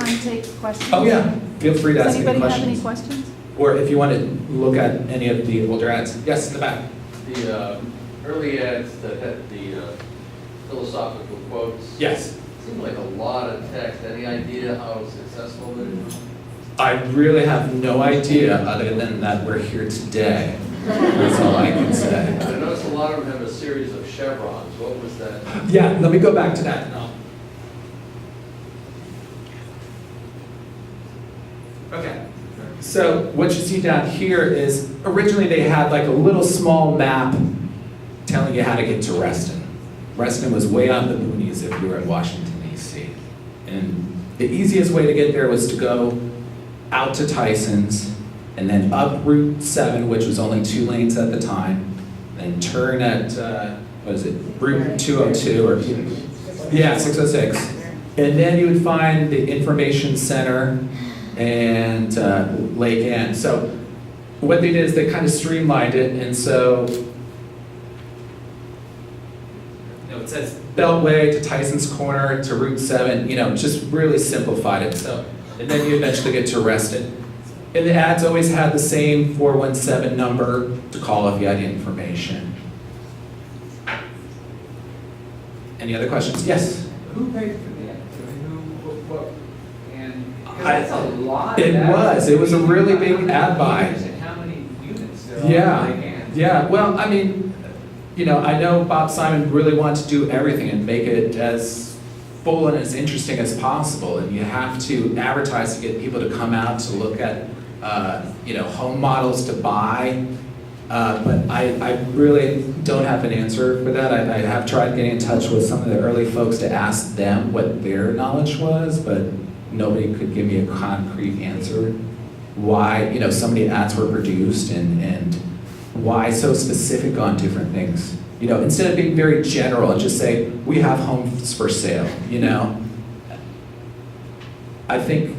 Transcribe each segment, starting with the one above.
time to take questions? Oh, yeah, feel free to Does ask any anybody have any questions. questions? Or if you want to look at any of the older ads. Yes, in the back. The early ads that had the philosophical quotes. Yes. Seemed like a lot of text. Any idea how successful it is? I really have no idea, other than that we're here today. That's all I can say. I noticed a lot of them have a series of chevrons. What was that? Yeah, let me go back to that now. Okay. So what you see down here is, originally they had like a little small map telling you how to get to Reston. Reston was way out in the boonies if you were in Washington, D.C. And the easiest way to get there was to go out to Tyson's, and then up Route 7, which was only 2 lanes at the time, and turn at, what is it, Route 202, or, yeah, 606. And then you would find the information center and Lake Ann. So what they did is they kind of streamlined it, and so, it says Beltway to Tyson's Corner to Route 7, just really simplified it. So, and then you eventually get to Reston. And the ads always had the same 417 number to call if you had any information. Any other questions? Yes? Who paid for that? I mean, what, and, because I- that's a lot. It of was. It was a really big ad buy. And how many units there are? Yeah, Like, and- yeah. Well, I mean, I know Bob Simon really wanted to do everything and make it as full and as interesting as possible. And you have to advertise to get people to come out to look at, home models to buy. But I really don't have an answer for that. I have tried getting in touch with some of the early folks to ask them what their knowledge was, but nobody could give me a concrete answer why, so many ads were produced and why so specific on different things. Instead of being very general and just say, we have homes for sale, I think,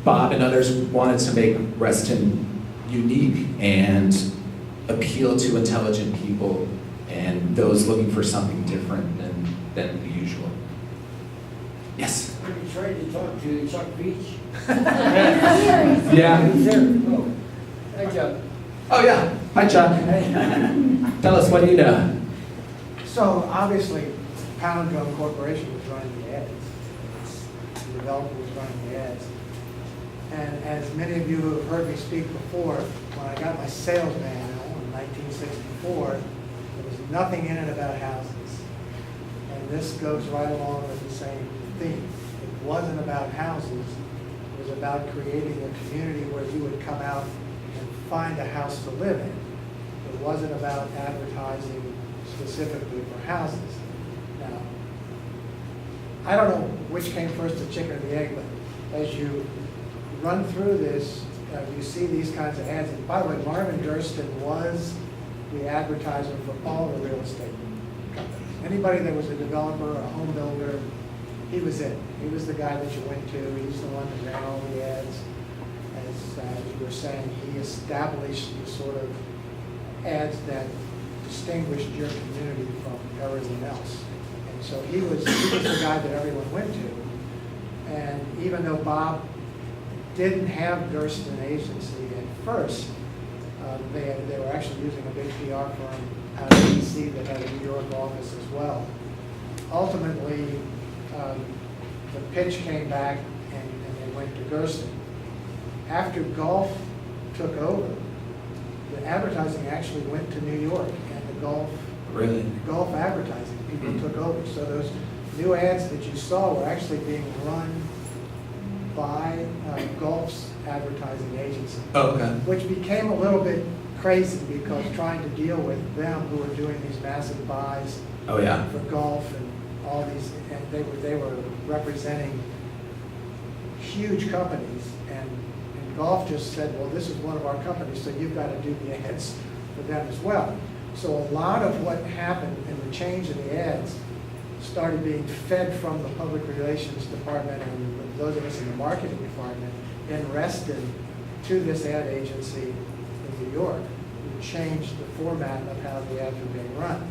Bob and others wanted to make Reston unique and appeal to intelligent people and those looking for something different than the usual. Yes? Have you tried to talk to Chuck Beach? Yeah. He's there. Oh, hi, Chuck. Oh, yeah. Hi, Chuck. Tell us, what do you know? So obviously, Pound Gum Corporation was running the ads. The developer was running the ads. And as many of you who have heard me speak before, when I got my sales manual in 1964, there was nothing in it about houses. And this goes right along with the same theme. It wasn't about houses. It was about creating a community where you would come out and find a house to live in. It wasn't about advertising specifically for houses. Now, I don't know which came first, the chicken or the egg, but as you run through this, you see these kinds of ads. And by the way, Marvin Durston was the advertiser for all the real estate companies. Anybody that was a developer, a home builder, he was it. He was the guy that you went to. He's the one that ran all the ads. As you were saying, he established the sort of ads that distinguished your community from everyone else. And so he was the guy that everyone went to. And even though Bob didn't have Durston Agency at first, they were actually using a big PR firm out of DC that had a New York office as well. Ultimately, the pitch came back and they went to Durston. After golf took over, the advertising actually went to New York, and the golf advertising people took over. So those new ads that you saw were actually being run by golf's advertising agency. Oh, okay. Which became a little bit crazy because trying to deal with them who were doing these massive buys Oh, yeah. for golf and all these, and they were representing huge companies, and golf just said, well, this is one of our companies, so you've got to do the ads for them as well. So a lot of what happened in the change in the ads started being fed from the public relations department and those of us in the marketing department in Reston to this ad agency in New York, who changed the format of how the ads were being run.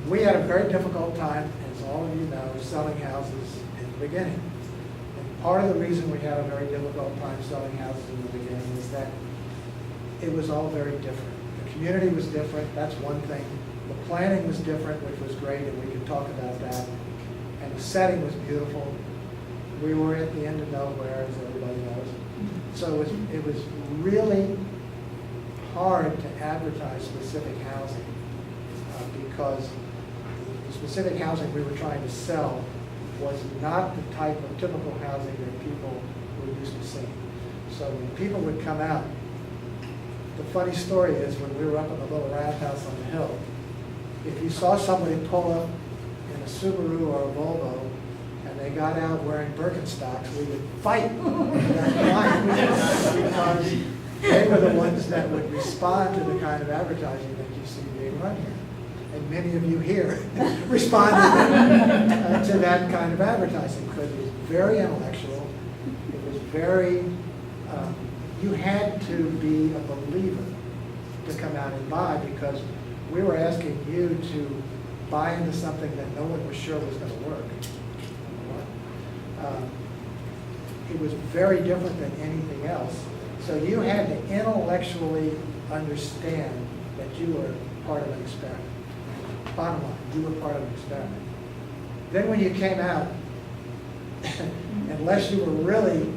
We had a very difficult time, as as all of you know, selling houses in the beginning. And part of the reason we had a very difficult time selling houses in the beginning is that it was all very different. The community was different, that's one thing. The planning was different, which was great, and we could talk about that. And the setting was beautiful. We were at the end of nowhere, as everybody knows. So it was really hard to advertise specific housing because the specific housing we were trying to sell was not the type of typical housing that people were used to seeing. So when people would come out, the funny story is when we were up in the little ranch house on the hill, if you saw somebody pull up in a Subaru or a Volvo and they got out wearing Birkenstocks, we would fight that line because they were the ones that would respond to the kind of advertising that you see being run here. And many of you here responded to that kind of advertising because it was very intellectual. It was very, you had to be a believer to come out and buy because we were asking you to buy into something that no one was sure was going to work. It was very different than anything else. So you had to intellectually understand that you were part of an experiment. Bottom line, you were part of an experiment. Then when you came out, unless you were really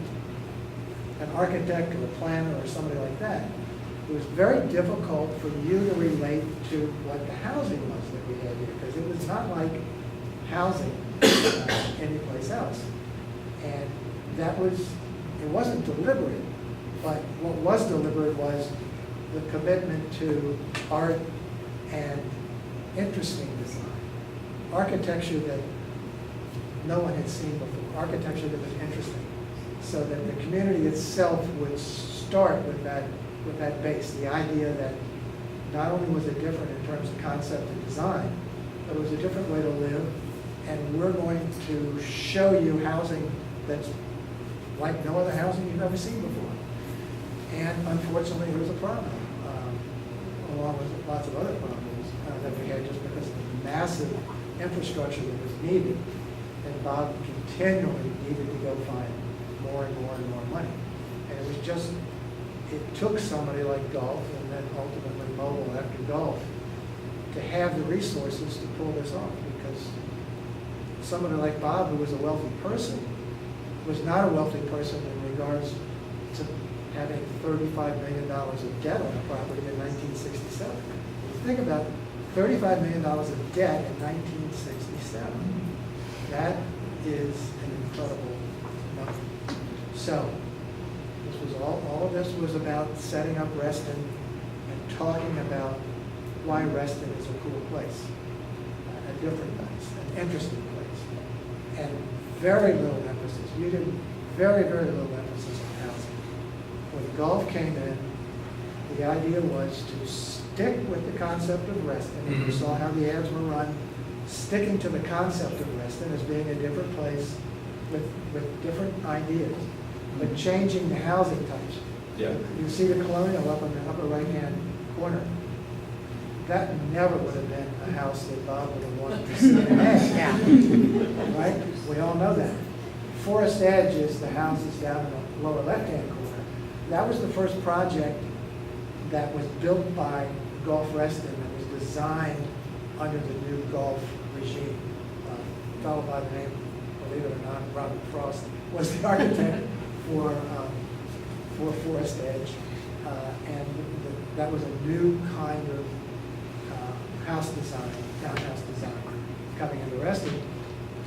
an architect or a planner or somebody like that, it was very difficult for you to relate to what the housing was that we had here, because it was not like housing anyplace else. And that was, it wasn't deliberate, but what was deliberate was the commitment to art and interesting design. Architecture that no one had seen before, architecture that was interesting, so that the community itself would start with that base, the idea that not only was it different in terms of concept and design, but it was a different way to live, and we're going to show you housing that's like no other housing you've ever seen before. And unfortunately, there was a problem, along with lots of other problems that we had just because of the massive infrastructure that was needed, and Bob continually needed to go find more and more and more money. And it was just, it took somebody like golf and then ultimately mobile after golf to have the resources to pull this off, because somebody like Bob, who was a wealthy person, was not a wealthy person in regards to having $35 million of debt on a property in 1967. If you think about it, $35 million of debt in 1967. That is an incredible number. So, this was all of this was about setting up Reston and talking about why Reston is a cool place, a different place, an interesting place, and very little emphasis. You did very, very little emphasis on housing. When golf came in, the idea was to stick with the concept of Reston, and you saw how the ads were run, sticking to the concept of Reston as being a different place with different ideas, but changing the housing types. Yeah. You see the Colonial up in the upper right-hand corner. That never would have been a house that Bob would have wanted to see in an ad. Right? We all know that. Forest Edge is the houses down in the lower left-hand corner. That was the first project that was built by Golf Reston that was designed under the new golf regime. A fellow by the name, believe it or not, Robert Frost, was the architect for Forest Edge. And that was a new kind of house design, townhouse design coming into Reston.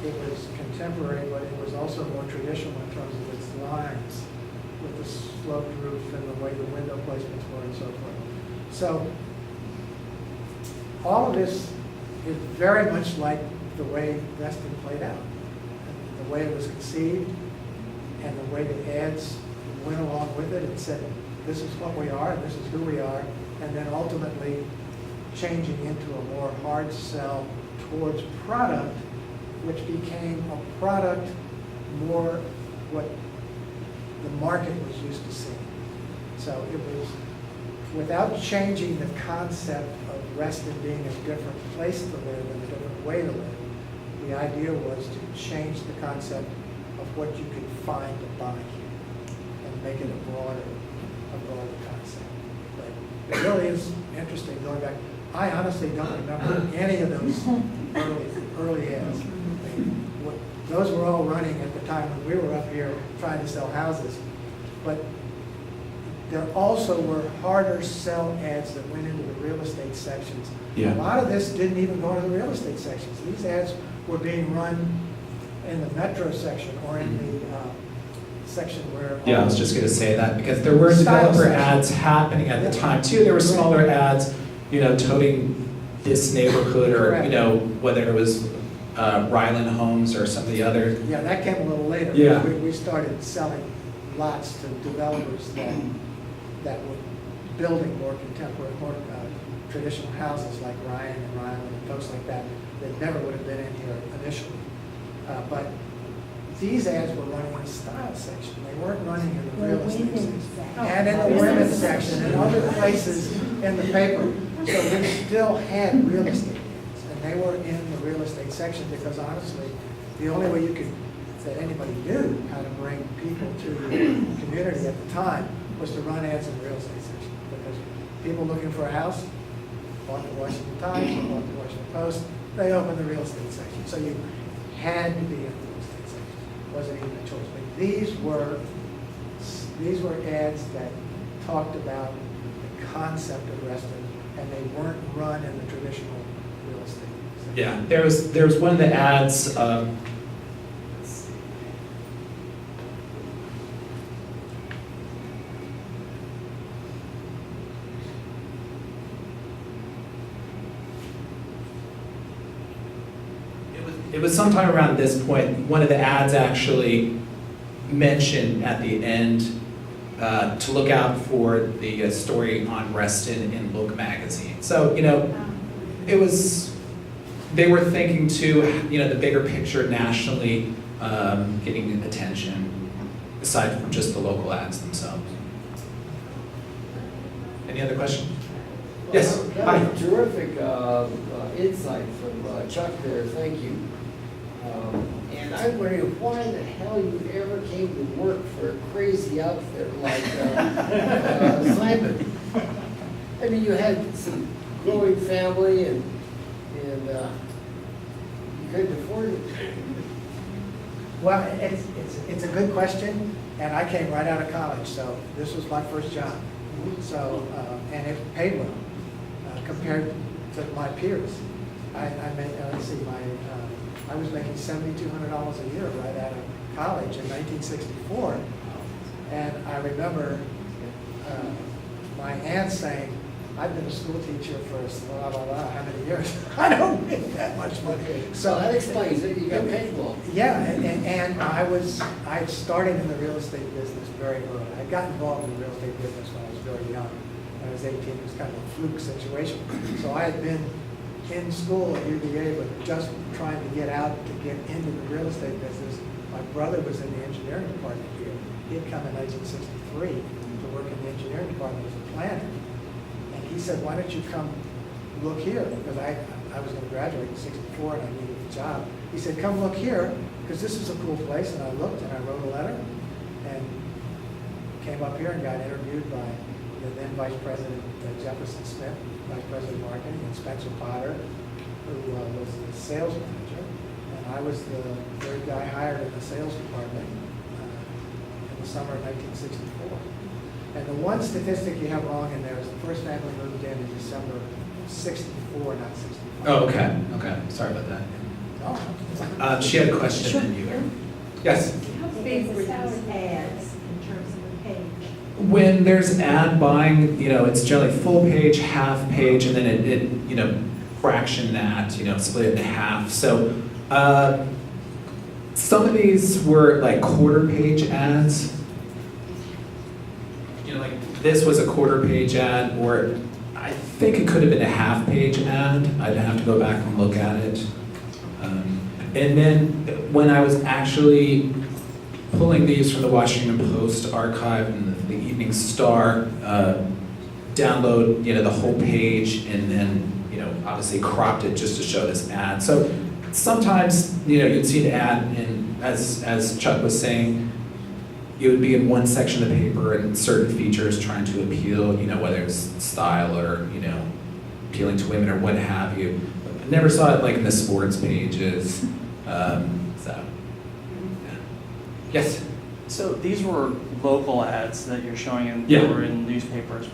It was contemporary, but it was also more traditional in terms of its lines, with the sloped roof and the way the window placements were and so forth. So all of this is very much like the way Reston played out, the way it was conceived, and the way the ads went along with it and said, this is what we are, and this is who we are, and then ultimately changing into a more hard sell towards product, which became a product more what the market was used to seeing. So it was, without changing the concept of Reston being a different place to live and a different way to live, the idea was to change the concept of what you could find to buy here and make it a broader concept. But it really is interesting going back. I honestly don't remember any of those early ads. Those were all running at the time when we were up here trying to sell houses. But there also were harder sell ads that went into the real estate sections. Yeah. A lot of this didn't even go into the real estate sections. These ads were being run in the metro section or in the section where. Yeah, I was just gonna say that, because there were Style developer section. ads happening at the time too. There were smaller ads, toting this neighborhood, or, Correct. whether it was Ryland Homes or some of the other. Yeah, that came a little later. Yeah. We started selling lots to developers that were building more contemporary, more traditional houses like Ryan and Ryland and folks like that never would have been in here initially. But these ads were running in the style section. They weren't running in the real estate section. And in the women's section and other places in the paper. So we still had real estate ads, and they were in the real estate section because honestly, the only way that anybody knew how to bring people to the community at the time was to run ads in the real estate section. Because people looking for a house bought the Washington Times, or bought the Washington Post, they opened the real estate section. So you had to be in the real estate section. It wasn't even a choice. But these were ads that talked about the concept of Reston, and they weren't run in the traditional real estate section. Yeah, there was one of the ads. It was sometime around this point, one of the ads actually mentioned at the end to look out for the story on Reston in Look magazine. So, they were thinking too, the bigger picture nationally, getting attention, aside from just the local ads themselves. Any other questions? Yes, That hi. was terrific insight from Chuck there, thank you. And I'm wondering why the hell you ever came to work for a crazy outfit like Simon. I mean, you had some growing family and you couldn't afford it. Well, it's a good question, and I came right out of college, so this was my first job. So, and it paid well compared to my peers. I made, let's see, I was making $7,200 a year right out of college in 1964. And I remember my aunt saying, I've been a school teacher for blah, blah, blah, how many years? I don't make that much money. So that explains it, you got paid well. Yeah, and I started in the real estate business very early. I got involved in the real estate business when I was very young. When I was 18, it was kind of a fluke situation. So I had been in school at UVA, but just trying to get out to get into the real estate business. My brother was in the engineering department here. He had come in 1963 to work in the engineering department as a planner. And he said, why don't you come look here? Because I was going to graduate in 64 and I needed a job. He said, come look here, because this is a cool place. And I looked and I wrote a letter and came up here and got interviewed by the then Vice President Jefferson Smith, Vice President of Marketing, and Spencer Potter, who was the sales manager. And I was the third guy hired in the sales department in the summer of 1964. And the one statistic you have wrong in there is the first family moved in December of 64, not 65. Oh, okay, sorry about that. Oh. She had a question, and you. Yes? How big were these ads in terms of a page? When there's ad buying, it's generally full page, half page, and then it fraction that, split it in half. So some of these were like quarter page ads. Like this was a quarter page ad, or I think it could have been a half page ad. I'd have to go back and look at it. And then when I was actually pulling these from the Washington Post archive and the Evening Star, download the whole page, and then obviously cropped it just to show this ad. So sometimes, you'd see an ad, and as Chuck was saying, it would be in one section of the paper and certain features trying to appeal, whether it's style or, appealing to women or what have you. I never saw it like in the sports pages, so, yeah. Yes? So these were local ads that you're showing in, Yeah. that were in newspapers,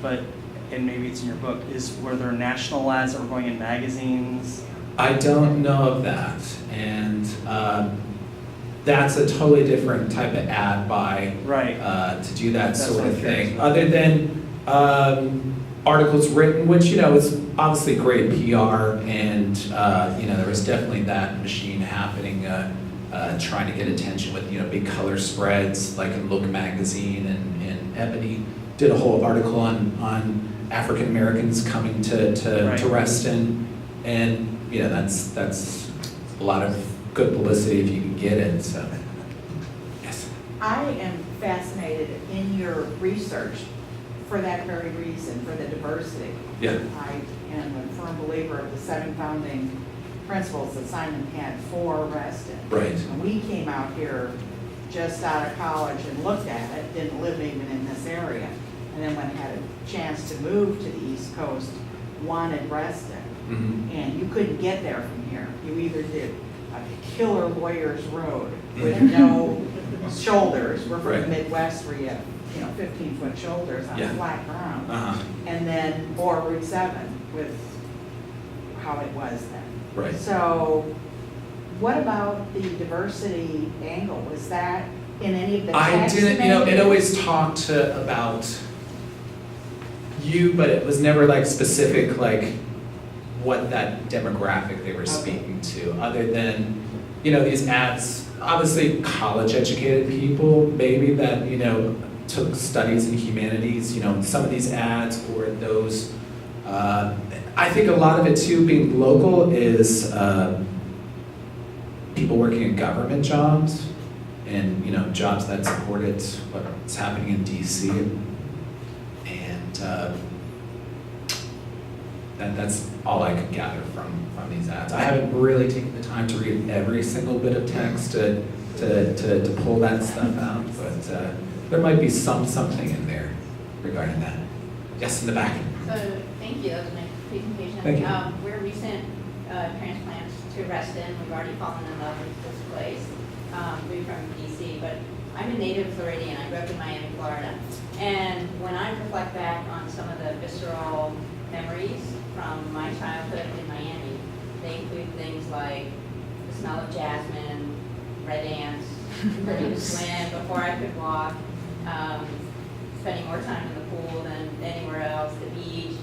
and maybe it's in your book, were there national ads that were going in magazines? I don't know of that, and that's a totally different type of ad buy Right. to do that That's sort what of I'm curious thing. about. Other than articles written, which is obviously great PR, and there was definitely that machine happening, trying to get attention with big color spreads, like in Look magazine, and Ebony did a whole article on African Americans coming to Right. Reston, and that's a lot of good publicity if you can get it. So, yes. I am fascinated in your research for that very reason, for the diversity. Yeah. I am a firm believer of the 7 founding principles that Simon had for Reston. Right. And we came out here just out of college and looked at it, didn't live even in this area. And then when I had a chance to move to the East Coast, wanted Reston. Mm-hmm. And you couldn't get there from here. You either did a killer lawyer's road with Mhm. no shoulders. We're from Right. the Midwest where you have, 15-foot shoulders on Yeah. flat ground. Uh-huh. And then, or Route 7 with how it was then. Right. So what about the diversity angle? Was that in any of the I text? didn't, it maybe? always talked about you, but it was never like specific, like what that demographic they were speaking to, other than, these ads, obviously college-educated people, maybe that, took studies in humanities, some of these ads or those, I think a lot of it too, being local, is people working in government jobs and, jobs that supported what's happening in DC. And that's all I could gather from these ads. I haven't really taken the time to read every single bit of text to pull that stuff out, but there might be something in there regarding that. Yes, in the back. So, thank you, that was my presentation. Thank you. We're recent transplants to Reston. We've already fallen in love with this place. We're from DC, but I'm a native Floridian. I grew up in Miami, Florida. And when I reflect back on some of the visceral memories from my childhood in Miami, they include things like the smell of jasmine, red ants, learning to swim before I could walk, spending more time in the pool than anywhere else, the beach.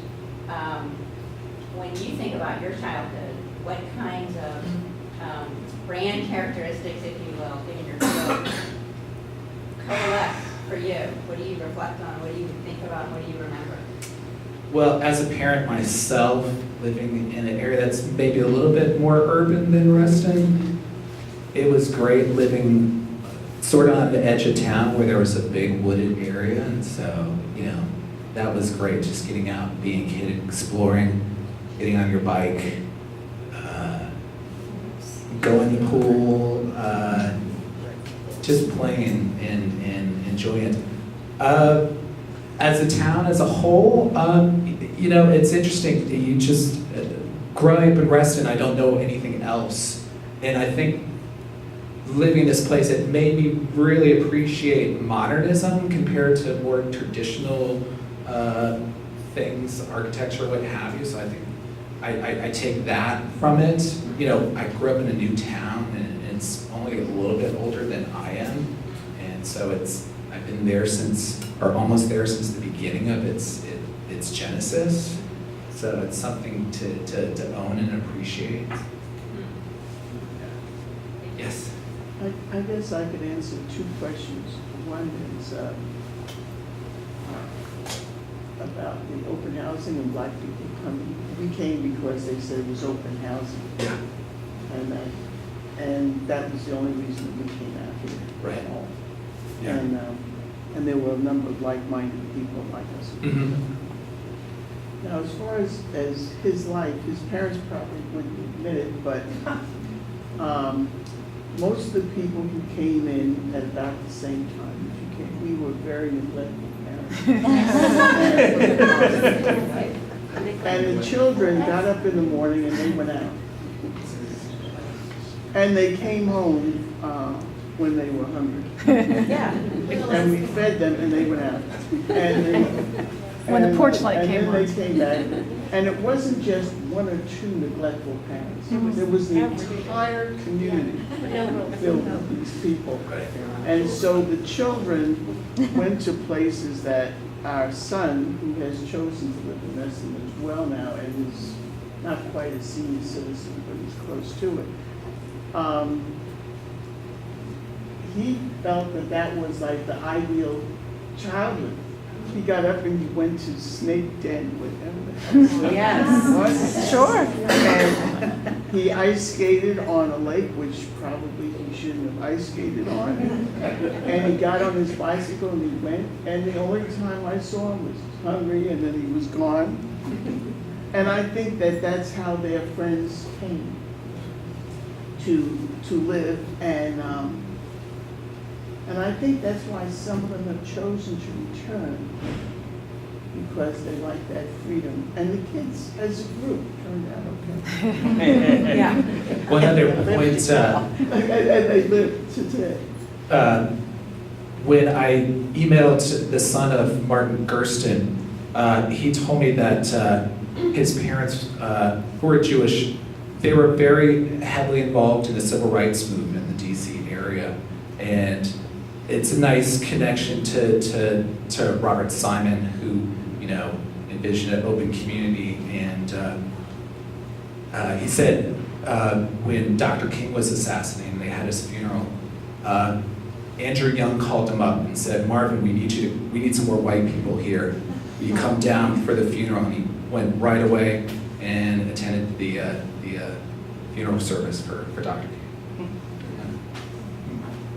When you think about your childhood, what kinds of brand characteristics, if you will, given your field, coalesce for you? What do you reflect on? What do you think about? What do you remember? Well, as a parent myself, living in an area that's maybe a little bit more urban than Reston, it was great living sort of on the edge of town where there was a big wooded area, and so, that was great, just getting out, being a kid, exploring, getting on your bike, going to the pool, just playing and enjoying it. As a town as a whole, it's interesting, you just, growing up in Reston, I don't know anything else, and I think living in this place, it made me really appreciate modernism compared to more traditional things, architecture, what have you. So I think I take that from it. I grew up in a new town, and it's only a little bit older than I am, and so I've been there since, or almost there since the beginning of its genesis. So it's something to own and appreciate. Yes. I guess I could answer 2 questions. One is about the open housing and black people coming. We came because they said it was open housing. Yeah. And that was the only reason we came out here. Right. At all. Yeah. And there were a number of like-minded people like us. Mm-hmm. Now, as far as his life, his parents probably wouldn't admit it, but most of the people who came in at about the same time as you came, we were very neglectful parents. And the children got up in the morning and they went out. And they came home when they were hungry. Yeah. And we fed them and they went out. When the porch light came And on. then they came back. And it wasn't just one or two neglectful parents. It was the entire community filled with these people. And so the children went to places that our son, who has chosen to live in Reston as well now, and is not quite a senior citizen, but he's close to it. He felt that that was like the ideal childhood. He got up and he went to Snake Den, whatever the hell. Yes. Sure. And he ice skated on a lake, which probably he shouldn't have ice skated on. And he got on his bicycle and he went, and the only time I saw him was hungry and then he was gone. And I think that that's how their friends came to live, and I think that's why some of them have chosen to return, because they like that freedom. And the kids, as a group, turned out okay. Yeah. One other point, And they live to today. when I emailed the son of Martin Gersten, he told me that his parents, who were Jewish, they were very heavily involved in the civil rights movement in the DC area. And it's a nice connection to Robert Simon, who, envisioned an open community. And he said when Dr. King was assassinated and they had his funeral, Andrew Young called him up and said, "Marvin, we need some more white people here. Will you come down for the funeral?" And he went right away and attended the funeral service for Dr. King.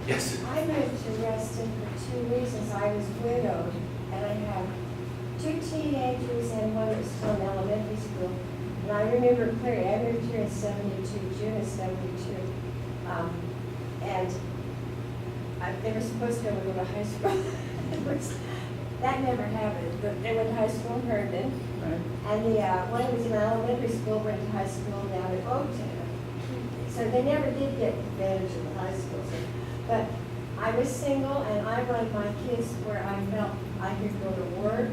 Yes? I moved to Reston for 2 reasons. I was widowed, and I had 2 teenagers and one that was still in elementary school. And I remember clearly, I moved here in June of 72. They were supposed to go to high school. That never happened, but they went to high school in Herndon. Right. And one who was in elementary school went to high school down in Oaktown. So they never did get advantage of the high school. But I was single, and I wanted my kids where I felt I could go to work,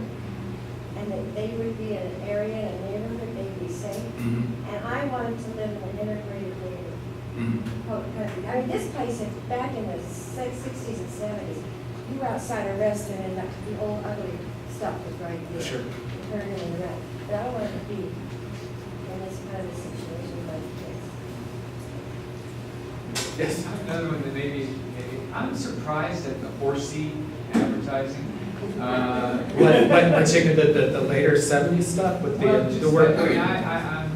and that they would be in an area, in a neighborhood, they'd be safe. Mm-hmm. And I wanted to live in an integrated neighborhood. Mm-hmm. Country. I mean, this place, back in the 60s and 70s, you were outside of Reston, and the old ugly stuff was right there. Sure. Herndon and the rest. But I wanted to be in this kind of a situation with my kids. Yes? Another one that maybe, I'm surprised at the horsey advertising. What particular, the later 70s stuff with the work? I mean, I've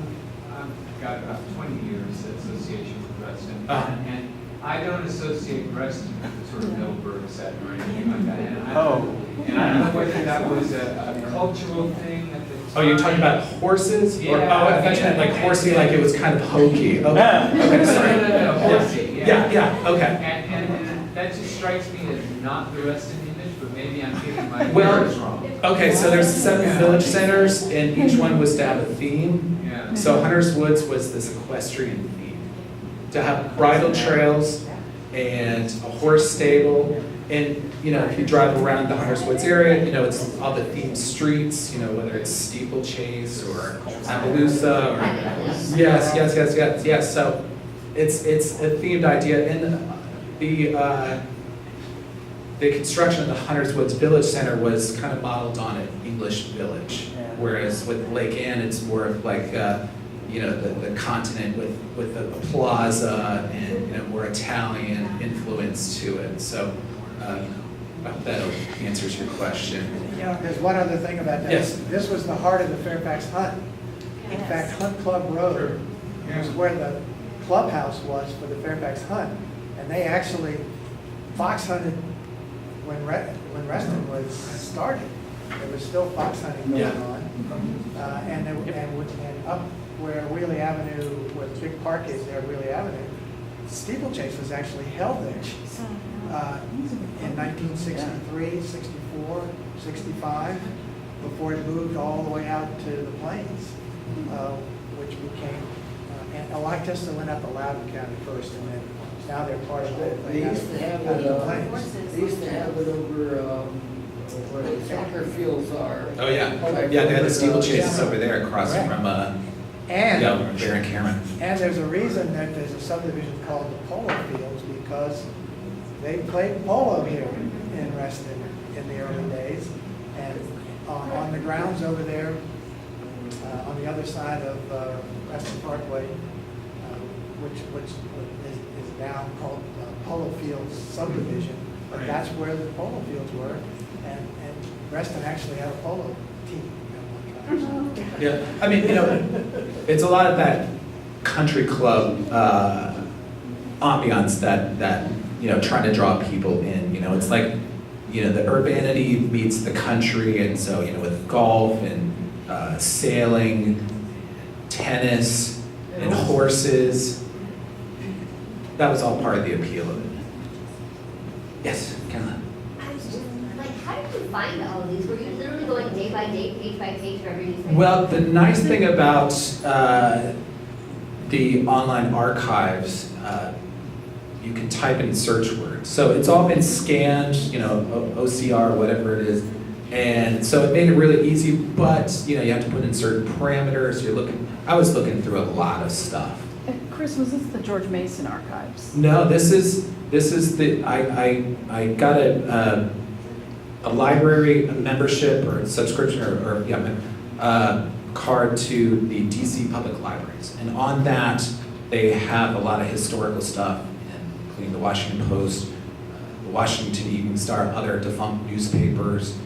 got about 20 years association with Reston, and I don't associate Reston with the sort of Millburg setting or anything like that. And I don't know whether that was a cultural thing at the time. Oh, you're talking about horses? Yeah. Or, I thought you meant like horsey, like it was kind of hokey. Okay, sorry. No, horsey, Yeah, okay. And that just strikes me as not the Reston image, but maybe I'm getting my Well, words wrong. Okay, so there's 7 village centers, and each one was to have a theme. Yeah. So Hunter's Woods was this equestrian theme, to have bridle trails and a horse stable. And, if you drive around the Hunter's Woods area, it's all the themed streets, whether it's steeplechase or Appaloosa or, yes. So it's a themed idea. And the construction of the Hunter's Woods Village Center was kind of modeled on an English village. Whereas with Lake Ann, it's more of like, the continent with a plaza and more Italian influence to it. So I hope that answers your question. There's one other thing about that. Yes. This was the heart of the Fairfax Hunt. In fact, Hunt Club Road was where the clubhouse was for the Fairfax Hunt. And they actually fox hunted when Reston was started. There was still fox hunting going on. And up where Wheelie Avenue, where the big park is there, Wheelie Avenue, steeplechase was actually held there in 1963, 64, 65, before it moved all the way out to the plains, which became, and Alactus went up to Loudoun County first, and then now they're part of it. They used to have it, they used to have it over, where the soccer fields are. Oh, yeah. Like Yeah, they had over the steeplechases over there across Right. from, And, Baron Cameron. and there's a reason that there's a subdivision called the Polo Fields, because they played polo here in Reston in the early days. And on the grounds over there, on the other side of Reston Parkway, which is now called Polo Fields subdivision, but Right. that's where the polo fields were, and Reston actually had a polo team at one time. Yeah, I mean, it's a lot of that country club ambiance that trying to draw people in. It's like, the urbanity meets the country, and so, with golf and sailing, tennis, and horses, that was all part of the appeal of it. Yes, Caroline? I was just like, how did you find all of these? Were you literally going day by day, page by page for every newspaper? Well, the nice thing about the online archives, you can type in search words. So it's all been scanned, OCR, whatever it is. And so it made it really easy, but you have to put in certain parameters. I was looking through a lot of stuff. Chris, was this the George Mason archives? No, this is I got a library membership or subscription or card to the DC Public Libraries, and on that they have a lot of historical stuff, including the Washington Post, the Washington Evening Star, other defunct newspapers,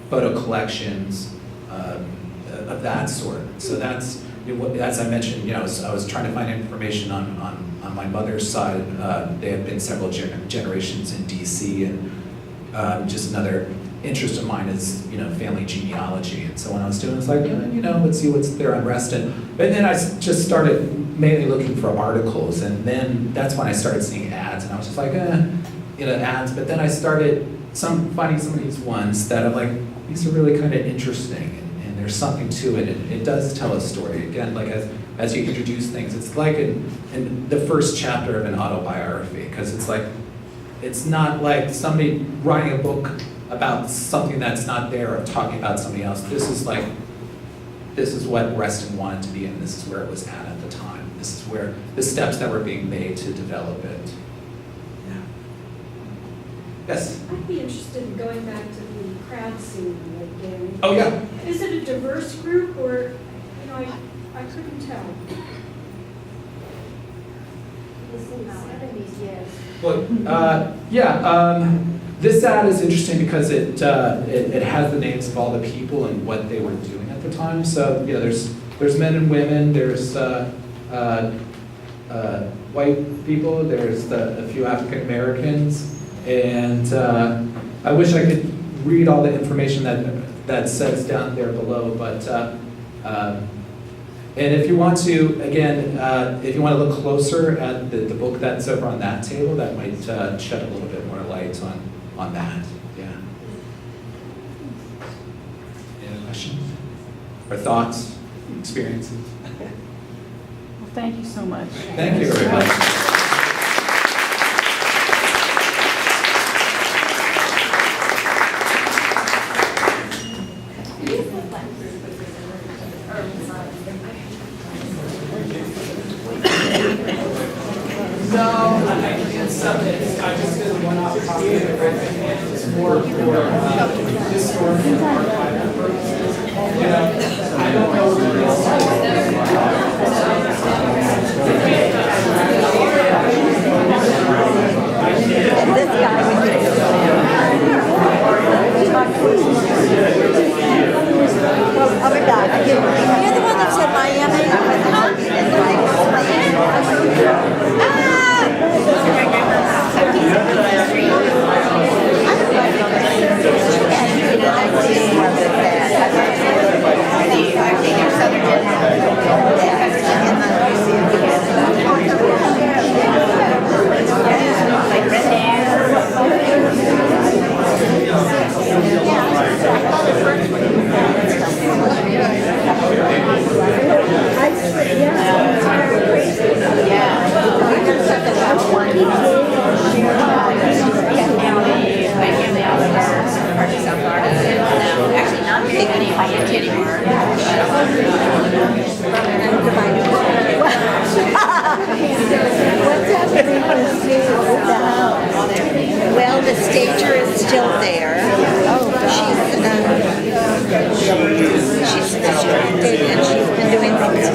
photo collections of that sort. So that's, as I mentioned, I was trying to find information on my mother's side. They have been several generations in DC, and just another interest of mine is family genealogy. And so when I was doing it, it's like, let's see what's there on Reston. But then I just started mainly looking for articles, and then that's when I started seeing ads, and I was just like, ads. But then I started finding some of these ones that I'm like, these are really kind of interesting, and there's something to it. It does tell a story. Again, like as you introduce things, it's like in the first chapter of an autobiography, because it's not like somebody writing a book about something that's not there or talking about somebody else. This is what Reston wanted to be, and this is where it was at the time. This is where the steps that were being made to develop it. Yeah. Yes? I'd be interested in going back to the crowd scene again. Oh, yeah. Is it a diverse group, or, I couldn't tell. It's in the 70s, yes. Well, this ad is interesting because it has the names of all the people and what they were doing at the time. So there's men and women, there's white people, there's a few African Americans, and I wish I could read all the information that says down there below, but and if you want to, again, if you want to look closer at the book that's over on that table, that might shed a little bit more light on that. Yeah. Any questions or thoughts, experiences? Well, thank you so much. Thank you very much. No, I just did a one-off copy of it, and it's more for historical archive purposes. I don't know what This I'll be back. You're the one that said Miami? any, if I get to any